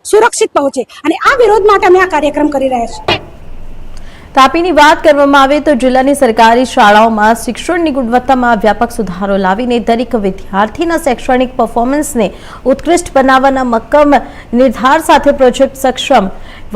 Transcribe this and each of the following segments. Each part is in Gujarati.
સુરક્ષિત પહોંચે અને આ વિરોધ માટે અમે આ કાર્યક્રમ કરી રહ્યા છીએ। તાપીની વાત કરવામાં આવે તો જિલ્લાની સરકારી શાળાઓમાં શિક્ષણની ગુણવત્તામાં વ્યાપક સુધારો લાવીને દરેક વિદ્યાર્થીના શૈક્ષણિક પરફોર્મન્સને ઉત્કૃષ્ટ બનાવવાના મક્કમ નિર્ધાર સાથે પ્રોજેક્ટ સક્ષમ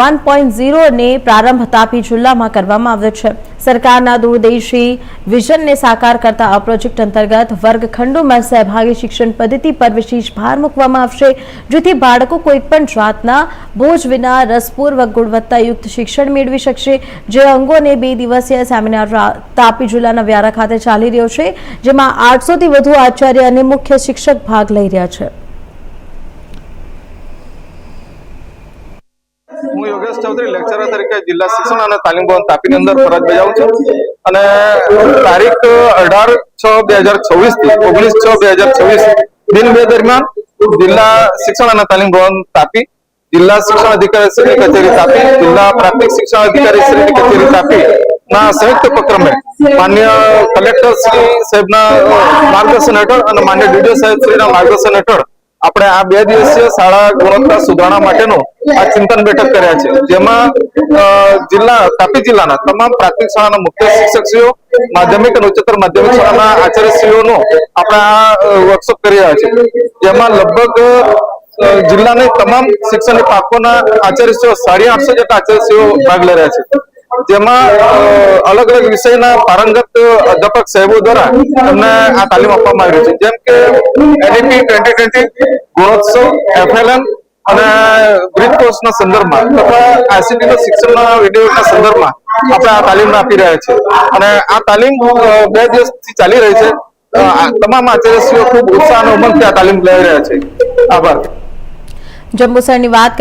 1.0 ને પ્રારંભ તાપી જિલ્લામાં કરવામાં આવ્યો છે। સરકારના દૂરદેશી વિઝનને સાકાર કરતા આ પ્રોજેક્ટ અંતર્ગત વર્ગખંડોમાં સહભાગી શિક્ષણ પદ્ધતિ પર વિશેષ ભાર મૂકવામાં આવશે, જેથી બાળકો કોઈપણ જાતના બોજ વિના રસપૂર્વક ગુણવત્તાયુક્ત શિક્ષણ મેળવી શકશે। જે અંગોને 2 દિવસીય સેમિનાર તાપી જિલ્લાના વ્યારા ખાતે ચાલી રહ્યો છે, જેમાં 800 થી વધુ આચાર્ય અને મુખ્ય શિક્ષક ભાગ લઈ રહ્યા છે। હું યોગેશ ચૌધરી લેક્ચરર તરીકે જિલ્લા શિક્ષણ અને તાલીમ ભવન તાપીની અંદર ફરજ બજાવું છું અને તારીખ 18/6/2026 થી 19/6/2026 દિન 2 દરમિયાન જિલ્લા શિક્ષણ અને તાલીમ ભવન તાપી, જિલ્લા શિક્ષણ અધિકારી શ્રી કચેરી તાપી, જિલ્લા પ્રાથમિક શિક્ષણ અધિકારી શ્રી કચેરી તાપી ના સંયુક્ત ઉપક્રમે માન્ય કલેક્ટર શ્રી સાહેબના માર્ગદર્શન હેઠળ અને માન્ય ડીડીઓ સાહેબ શ્રીના માર્ગદર્શન હેઠળ આપણે આ 2 દિવસીય શાળા ગુણવત્તા સુધારણા માટેનું આ ચિંતન બેઠક કર્યા છે, જેમાં તાપી જિલ્લાના તમામ પ્રાથમિક શાળાના મુખ્ય શિક્ષકશ્રીઓ, માધ્યમિક અને ઉચ્ચતર માધ્યમિક શાળાના આચાર્યશ્રીઓનો આપણે આ વર્કશોપ કરી રહ્યા છે, જેમાં લગભગ જિલ્લાની તમામ શિક્ષણની પાકોના આચાર્યશ્રીઓ 850 જેટલા આચાર્યશ્રીઓ ભાગ લઈ રહ્યા છે, જેમાં અલગ અલગ વિષયના પારંગત અધ્યાપક સાહેબો દ્વારા એમને આ તાલીમ આપવામાં આવી રહી છે, જેમ કે એનઈપી 2020, ગુણોત્સવ, FLN અને બ્રિજ કોર્સના સંદર્ભમાં તથા આઈસીટીના શિક્ષણના વિડીયોના સંદર્ભમાં આપણે આ તાલીમ આપી રહ્યા છીએ અને આ તાલીમ 2 દિવસથી ચાલી રહી છે। તમામ આચાર્યશ્રીઓ ખૂબ ઉત્સાહ અને ઉમંગથી આ તાલીમ લઈ રહ્યા છે। આભાર। જંબુસરની વાત